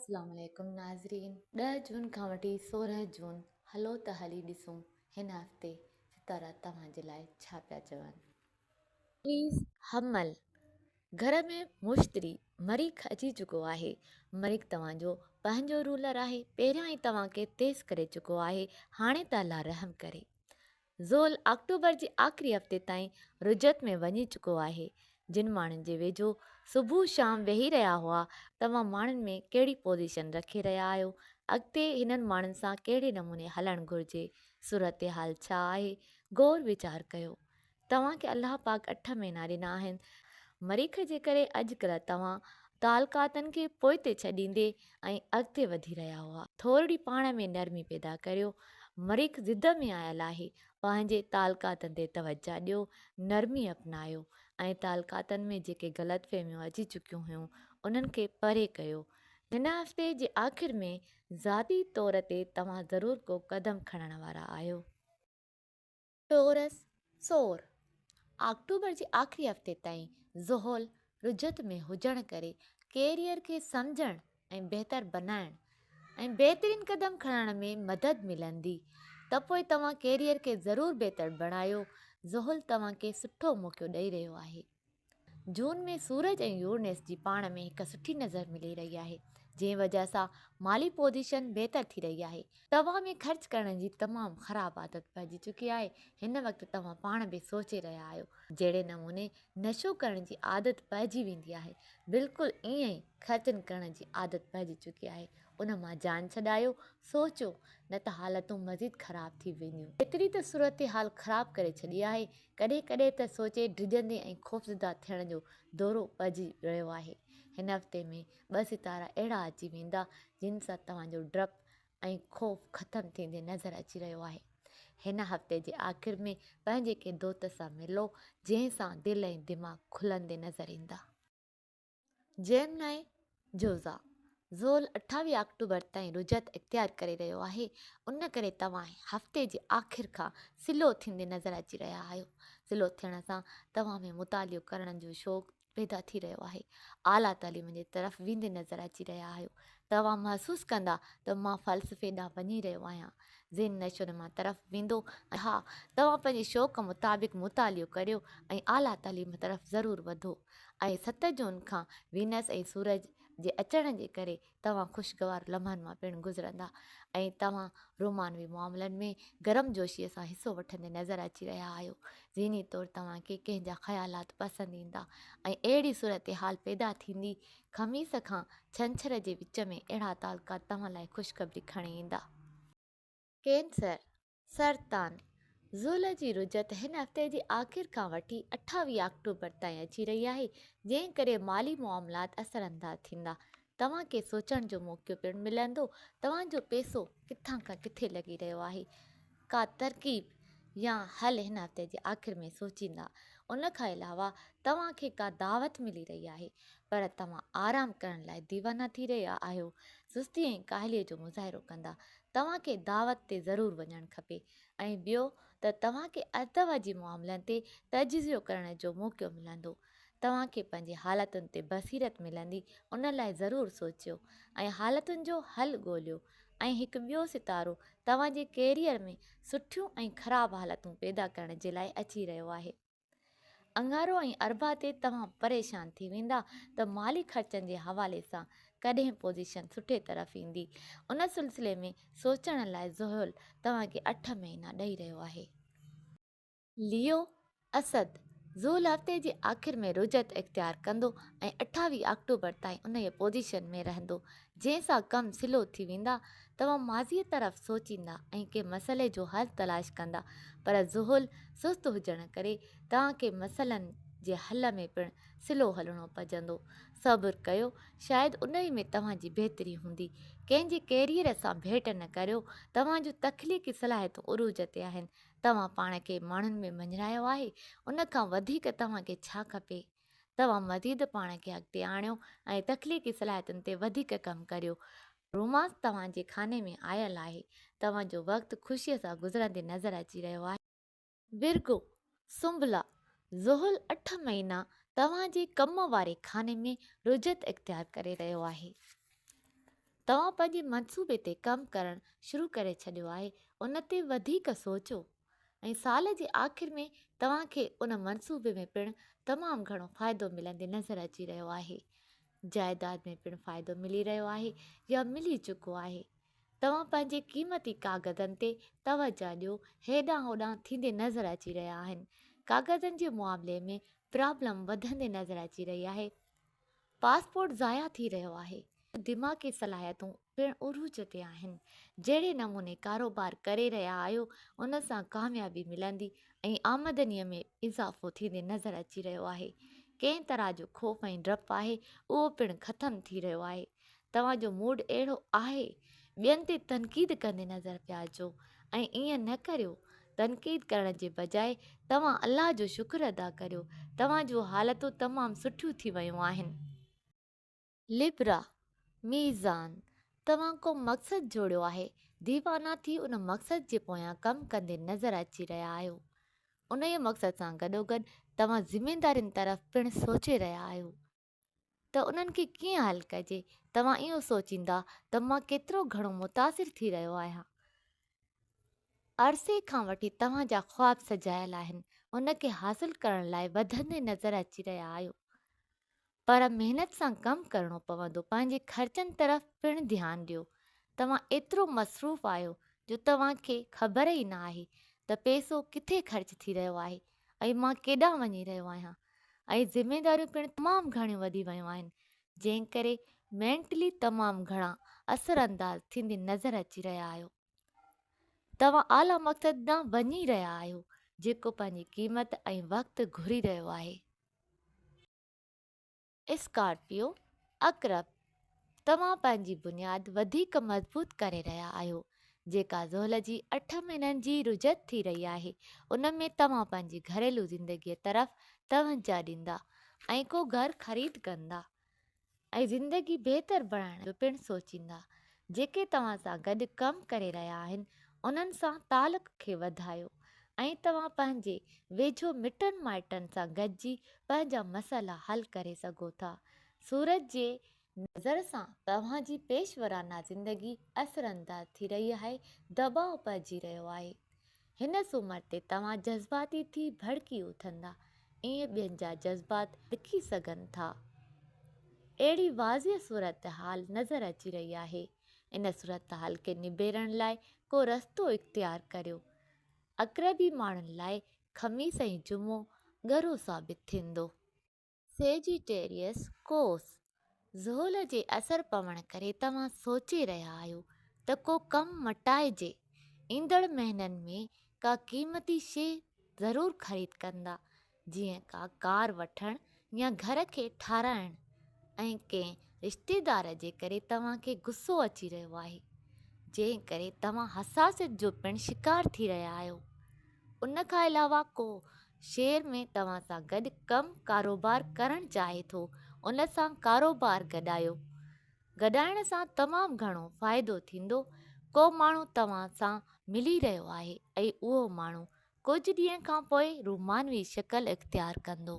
अस्सलाम वालेकुम नाज़रीन। 10 जून खां वठी 16 जून हलो त हली ॾिसूं हिन हफ़्ते सितारा तव्हांजे लाइ छा पिया चवनि। प्लीज़ हमल घर में मुश्तरी मरीख़ अची चुको आहे। मरीख़ तव्हांजो पंहिंजो रूलर आहे। पहिरियां ई तव्हांखे तेज़ करे चुको आहे। हाणे त अल्लाह रहम करे। ज़ोल अक्टूबर जे आख़िरी हफ़्ते ताईं रुजत में वञी चुको आहे। जिन माण्हुनि जे वेझो सुबुह शाम वेही रहिया हुआ, तव्हां माण्हुनि में कहिड़ी पोज़ीशन रखे रहिया आहियो? अॻिते हिननि माण्हुनि सां कहिड़े नमूने हलणु घुरिजे? सूरत हाल छा आहे? गौर वीचार कयो। तव्हांखे अलाह पाक 8 महीना ॾिना आहिनि। मरीख़ जे करे अॼुकल्ह तव्हां तालकातनि खे पोइते छॾींदे ऐं अॻिते वधी रहिया हुआ। थोरी पाण में नरमी पैदा करियो। मरीख़ ज़िद में आयल आहे। पंहिंजे तालकातनि ते तवजा ॾियो, नरमी अपनायो ऐं तालकातनि में जेके ग़लतफ़हमियूं अची चुकियूं हुयूं उन्हनि खे परे कयो। हिन हफ़्ते जे आख़िर में ज़ाती तौर ते तव्हां ज़रूरु को क़दम खणण वारा आहियो। टोरस सोर अक्टूबर जे आख़िरी हफ़्ते ताईं ज़ोहल रुजत में हुजण करे कैरियर खे सम्झण ऐं बहितर बनाइण ऐं बहितरीन क़दम खणण में मदद मिलंदी। त पोइ तव्हां कैरियर खे ज़रूरु बहितर बणायो। ज़ोहल तव्हांखे सुठो मौक़ो ॾेई रहियो आहे। जून में सूरज ऐं यूरेनस जी पाण में हिकु सुठी नज़र मिली रही आहे, जंहिं वजह सां माली पोज़ीशन बहितर थी रही आहे। तव्हां में ख़र्च करण जी तमामु ख़राबु आदत पइजी चुकी आहे। हिन वक़्तु तव्हां पाण बि सोचे रहिया आहियो। जहिड़े नमूने नशो करण जी आदत पइजी वेंदी आहे, बिल्कुलु ईअं ई ख़र्चनि करण जी आदत पइजी चुकी आहे। उन मां जान छॾायो, सोचो, न त हालतूं मज़ीद ख़राबु थी वेंदियूं। एतिरी त सूरत हाल ख़राबु करे छॾी आहे, कॾहिं कॾहिं त सोचे डिॼंदे ऐं ख़ौफ़ज़दा थियण जो दौरो पइजी रहियो आहे। हिन हफ़्ते में 2 सितारा अहिड़ा अची वेंदा जिन सां तव्हांजो डपु ऐं ख़ौफ़ ख़तमु थींदे नज़र अची रहियो आहे। हिन हफ़्ते जे आख़िर में पंहिंजे कंहिं दोस्त सां मिलो जंहिं सां दिलि ऐं दिमाग़ खुलंदे नज़र ईंदा। जेमिनी जोज़ा ज़ोल 28 अक्टूबर ताईं रुजत इख़्तियार करे रहियो आहे। उन करे तव्हां हफ़्ते जे आख़िर खां सिलो थींदे नज़र अची रहिया आहियो। सिलो थियण सां तव्हां में मुतालियो करण जो शौक़ु पैदा थी रहियो आहे। आला तालीम जे तरफ़ वेंदे नज़र अची रहिया आहियो। तव्हां महसूसु कंदा त मां फ़लसफ़े ॾांहुं वञी रहियो आहियां। ज़ेन नशो मां तरफ़ वेंदो। हा, तव्हां पंहिंजे शौक़ु मुताबिक़ मुतालियो करियो ऐं आला तालीम तरफ़ ज़रूरु वधो। ऐं 7 जून खां वीनस ऐं सूरज जे अचण जे करे तव्हां ख़ुशगवार लम्हनि मां पिणु गुज़रंदा ऐं तव्हां रोमानवी मामलनि में गर्मजोशीअ सां हिसो वठंदे नज़र अची रहिया आहियो। ज़हनी तौरु तव्हांखे कंहिंजा ख़्यालात पसंदि ईंदा ऐं अहिड़ी सूरत हाल पैदा थींदी। ख़मीस खां छंछर जे विच में अहिड़ा तालुकात तव्हां लाइ ख़ुशख़बरी खणी ईंदा। कैंसर सरतान ज़ोल जी रुजत हिन हफ़्ते जे आख़िर खां वठी 28 अक्टूबर ताईं अची रही आहे, जंहिं करे माली मामलात असरअंदाज़ थींदा। तव्हांखे सोचण जो मौक़ो पिणु मिलंदो। तव्हांजो पैसो किथां खां किथे लॻी रहियो आहे। का तरकीब या हल हिन हफ़्ते जे आख़िर में सोचींदा। उन खां अलावा तव्हांखे का दावत मिली रही आहे, पर तव्हां आराम करण लाइ दीवाना थी रहिया आहियो। सुस्ती ऐं काहलीअ जो मुज़ाहिरो कंदा। तव्हांखे दावत ते ज़रूरु वञणु खपे। ऐं ॿियो त तव्हांखे अदवाजी मामलनि ते तजिज़ियो करण जो मौक़ो मिलंदो। तव्हांखे पंहिंजे हालतुनि ते बसीरत मिलंदी। उन लाइ ज़रूरु सोचियो ऐं हालतुनि जो हल ॻोल्हियो। ऐं हिकु ॿियो सितारो तव्हांजे कैरियर में सुठियूं ऐं ख़राबु हालतूं पैदा करण जे लाइ अची रहियो आहे। अंगारो ऐं अरबा ते तव्हां परेशान थी वेंदा त माली ख़र्चनि जे हवाले सां कॾहिं पोज़ीशन सुठे तरफ़ ईंदी। उन सिलसिले में सोचण लाइ ज़ोहल तव्हांखे 8 महीना ॾेई रहियो आहे। लियो असद ज़ोल हफ़्ते जे आख़िर में रुजत इख़्तियार कंदो ऐं 28 अक्टूबर ताईं उन जे पोज़ीशन में रहंदो, जंहिं सां कमु सिलो थी वेंदा। तव्हां माज़ीअ तरफ़ सोचींदा ऐं कंहिं मसइले जो हल तलाश कंदा, पर ज़ोहल सुस्त हुजण करे तव्हांखे मसइलनि जे हल में पिणु सिलो हलणो पवंदो। सब्र कयो, शायदि उन ई में तव्हांजी बहितरी हूंदी। कंहिंजे कैरियर सां भेट न करियो। तव्हांजो तख़लीक़ी सलाहियतूं उरूज ते आहिनि। तव्हां पाण खे माण्हुनि में मञायो आहे। उन खां वधीक तव्हांखे छा खपे? तव्हां मज़ीद पाण खे अॻिते आणियो ऐं तख़लीक़ी सलाहियतुनि ते वधीक कमु करियो। रोमांस तव्हांजे खाने में आयल आहे। तव्हांजो वक़्तु ख़ुशीअ सां गुज़रंदे नज़र अची रहियो आहे। विर्गो सुंबला ज़ोहल 8 महीना तव्हांजे कम वारे खाने में रुजत इख़्तियार करे रहियो आहे। तव्हां पंहिंजे मनसूबे ते कमु करणु शुरू करे छॾियो आहे, उन ते वधीक सोचो ऐं साल जे आख़िर में तव्हांखे उन मनसूबे में पिणु तमामु घणो फ़ाइदो मिलंदे नज़र अची रहियो आहे। जाइदाद में पिणु फ़ाइदो मिली रहियो आहे या मिली चुको आहे। तव्हां पंहिंजे क़ीमती कागज़नि ते तवजो ॾियो, हेॾां होॾां थींदे नज़र अची रहिया आहिनि। कागज़नि जे मुआवले में प्रॉब्लम वधंदे नज़र अची रही आहे। पासपोर्ट ज़ाया थी रहियो आहे। दिमाग़ी सलाहियतूं पिणु उरूज ते आहिनि। जहिड़े नमूने कारोबार करे रहिया आहियो उन सां कामयाबी मिलंदी ऐं आमदनीअ में इज़ाफ़ो थींदे नज़र अची रहियो आहे। कंहिं तरह जो ख़ौफ़ ऐं डपु आहे उहो पिणु ख़तमु थी रहियो आहे। तव्हांजो मूड अहिड़ो आहे, ॿियनि ते तनक़ीद कंदे नज़र पिया अचो ऐं ईअं न करियो। तनक़ीद करण जे बजाए तव्हां अलाह जो शुक्र अदा करियो, तव्हां हालतूं तमामु सुठियूं थी वियूं आहिनि। लिब्रा मीज़ान, तव्हां को मक़सदु जोड़ियो आहे, दीवाना थी उन मक़सद जे पोयां कमु कंदे नज़र अची रहिया आहियो। उन जे मक़सद सां गॾोगॾु तव्हां ज़िमेदारियुनि तरफ़ पिणु सोचे रहिया आहियो त उन्हनि खे कीअं हल कजे। तव्हां इहो सोचींदा त मां केतिरो घणो मुतासिर थी रहियो आहियां। अरसे खां वठी तव्हांजा ख़्वाब सजायल आहिनि, उनखे हासिल करण लाइ वधंदे नज़र अची रहिया आहियो। पर महिनत सां कमु करिणो पवंदो। पंहिंजे ख़र्चनि तरफ़ पिणु ध्यानु ॾियो। तव्हां एतिरो मसरूफ़ आहियो जो तव्हांखे ख़बर ई न आहे त पैसो किथे ख़र्च थी रहियो आहे ऐं मां केॾांहुं वञी रहियो आहियां। ऐं ज़िमेदारियूं पिणु तमामु घणियूं वधी वियूं आहिनि, जंहिं करे मेंटली तमामु घणा असरअंदाज़ थींदे नज़र अची रहिया आहियो। तव्हां आला मक़सद ॾांहुं वञी रहिया आहियो जेको पंहिंजी क़ीमत ऐं वक़्तु घुरी रहियो आहे। स्कॉर्पियो अक़रब, तव्हां पंहिंजी बुनियादु वधीक मज़बूत करे रहिया आहियो। जेका ज़ोल जी 8 महीननि जी रुजत थी रही आहे उन में तव्हां पंहिंजी घरेलू ज़िंदगीअ तरफ़ तवजा ॾींदा ऐं को घरु ख़रीद कंदा ऐं ज़िंदगी बहितर बणाइण जो पिणु सोचींदा। जेके तव्हां सां गॾु कमु करे रहिया आहिनि उन्हनि सां तालुक़ खे वधायो ऐं तव्हां पंहिंजे वेझो मिटनि माइटनि सां गॾिजी पंहिंजा मसइला हल करे सघो था। सूरज जे नज़र सां तव्हांजी पेशवराना ज़िंदगी असरअंदाज़ थी रही आहे, दबाव पइजी रहियो आहे। हिन सूमर ते तव्हां जज़्बाती थी भड़की उथंदा, ईअं ॿियनि जा जज़्बात लिखी सघनि था। अहिड़ी वाज़िह सूरत हाल नज़र अची रही आहे। इन सूरत हाल खे निबेरण लाइ को रस्तो इख़्तियार करियो। अक़रबी माण्हुनि लाइ ख़मीस ऐं जुमो ॻरो साबित थींदो। सेजिटेरियस कोस, ज़ोल जे असर पवण करे तव्हां सोचे रहिया आहियो त को कमु मटाइजे। ईंदड़ महीननि में का क़ीमती शइ ज़रूरु ख़रीद कंदा, जीअं का कार वठणु या घर खे ठाराइणु। ऐं कंहिं रिश्तेदार जे करे तव्हांखे गुस्सो अची रहियो आहे, जंहिं करे तव्हां हसासियत जो पिणु शिकार थी रहिया आहियो। उन खां अलावा को शहर में तव्हां सां गॾु कमु कारोबार करणु चाहे थो, उन सां कारोबार गॾायो। गॾाइण सां तमामु घणो फ़ाइदो थींदो। को माण्हू तव्हां सां मिली रहियो आहे ऐं उहो माण्हू कुझु ॾींहं खां पोइ रूमानवी शिकल इख़्तियार कंदो।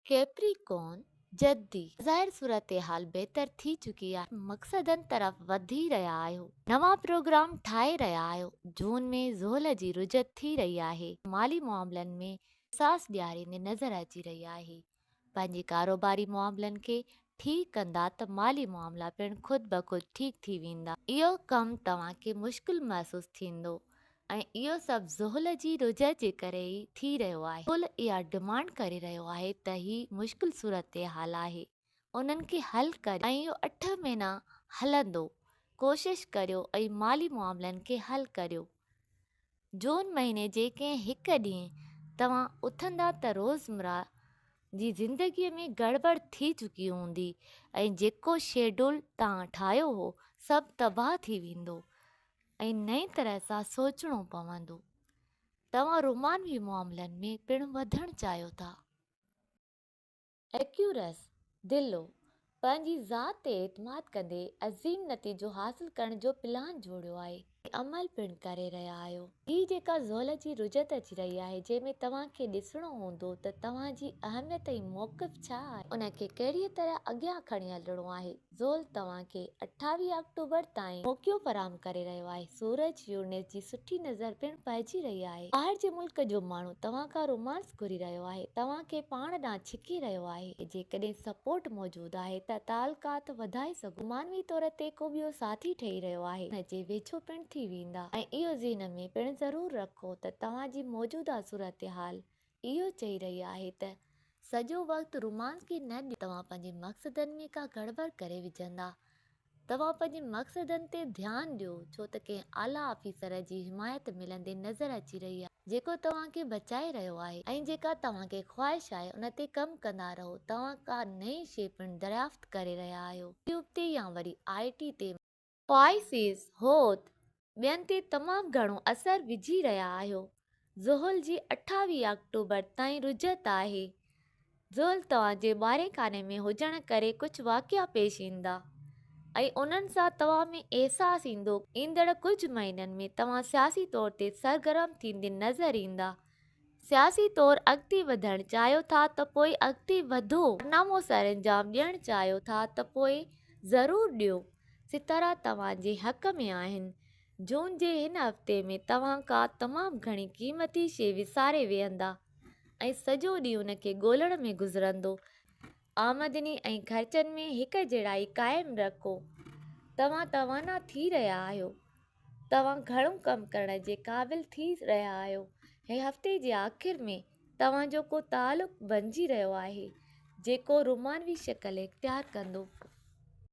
कैप्रिकॉर्न जद्दी, ज़ाहिर सूरत हाल बहितर थी चुकी आहे। मक़सदनि तरफ़ वधी रहिया आहियो, नवां प्रोग्राम ठाहे रहिया आहियो। जून में ज़ोल जी रुजत थी रही आहे, माली मामलनि में सास ॾियारींदे नज़र अची रही आहे। पंहिंजे कारोबारी मामलनि खे ठीकु कंदा त माली मामला पिणु ख़ुदि ब ख़ुदि ठीकु थी वेंदा। इहो कमु तव्हांखे मुश्किल महसूसु थींदो ऐं इहो सभु ज़ोहल जी रुजत जे करे ई थी रहियो आहे। ज़ोहल इहा डिमांड करे रहियो आहे त हीउ मुश्किल सूरत हाल आहे, उन्हनि खे हल करियो ऐं इहो 8 महीना हलंदो। कोशिशि करियो ऐं माली मामलनि खे हल करियो। जून महीने जे कंहिं हिकु ॾींहुं तव्हां उथंदा त रोज़मर्रा जी ज़िंदगीअ में गड़बड़ थी चुकी हूंदी ऐं जेको शेड्यूल तव्हां ठाहियो हो सभु तबाह थी वेंदो ऐं नई तरह सां सोचणो पवंदो। तव्हां रोमानवी मामलनि में पिणु वधणु चाहियो था। एक्यूरस दिलो, पंहिंजी ज़ात ते एतमाद कंदे अज़ीम नतीजो हासिल करण जो प्लान जोड़ियो आहे। अमल पिणु करे रहिया आहियो। ही जेका ज़ोल जी रुजत अची रही आहे, जंहिंमें तव्हांखे ॾिसणो हूंदो त तव्हांजी अहमियत ऐं मौक़िफ़ छा आहे, उनखे कहिड़ीअ तरह अॻियां खणी हलिणो आहे। ज़ोल तव्हांखे 28 अक्टूबर ताईं मौक़ियो फराहम करे रहियो आहे। सूरज यूनिस जी सुठी नज़र पिणु पइजी रही आहे। ॿाहिरि जे मुल्क जो माण्हू तव्हां खां रोमांस घुरी रहियो आहे, तव्हांखे पाण ॾांहुं छिके रहियो आहे। जेकॾहिं सपोर्ट मौजूदु आहे त तालुकात वधाए सघो। मानवी तौर ते को ॿियो साथी ठही रहियो आहे, हुनजे वेझो पिणु थी वेंदा। ऐं इहो ज़हन में पिणु ज़रूरु रखो त तव्हांजी मौजूदा सूरत हाल इहो चई रही आहे त सॼो वक़्तु रोमांस खे न ॾियो। तव्हां पंहिंजे मक़सदनि में का गड़बड़ करे विझंदा। तव्हां पंहिंजे मक़सदनि ते ध्यानु ॾियो, छो त कंहिं आला ऑफिसर जी हिमायत मिलंदे नज़र अची रही आहे, जेको तव्हांखे बचाए रहियो आहे। ऐं जेका तव्हांखे ख़्वाहिश आहे उन ते कमु कंदा रहो। तव्हां का नई शइ पिणु दरियाफ़्त करे रहिया आहियो, यूट्यूब ते या वरी IT ते। ख्वाहिशिस होत ॿियनि ते तमामु घणो असरु विझी रहिया आहियो। ज़ोहल जी 28 अक्टूबर ताईं रुजत आहे। ज़ोहल तव्हांजे ॿारहें खाने में हुजण करे कुझु वाक़िया पेश ईंदा ऐं उन्हनि सां तव्हां में अहसासु ईंदो। ईंदड़ कुझु महीननि में तव्हां सियासी तौर ते सरगर्म थींदे नज़र ईंदा। सियासी तौरु अॻिते वधणु चाहियो था त पोइ अॻिते वधो। कारनामो सर अंजाम ॾियणु चाहियो था त पोइ ज़रूरु ॾियो। सितारा तव्हांजे हक़ में आहिनि। जून जे हिन हफ़्ते में तव्हां का तमामु घणी क़ीमती शइ विसारे वेहंदा ऐं सॼो ॾींहुं उनखे ॻोल्हण में गुज़रंदो। आमदनी ऐं ख़र्चनि में हिकु जहिड़ाई क़ाइमु रखो। तव्हां तवाना थी रहिया आहियो। तव्हां घणो कमु करण जे क़ाबिल थी रहिया आहियो। ऐं हफ़्ते जे आख़िर में तव्हांजो को तालुक़ु बणिजी रहियो आहे, जेको रोमानवी शक्ल इख़्तियार कंदो।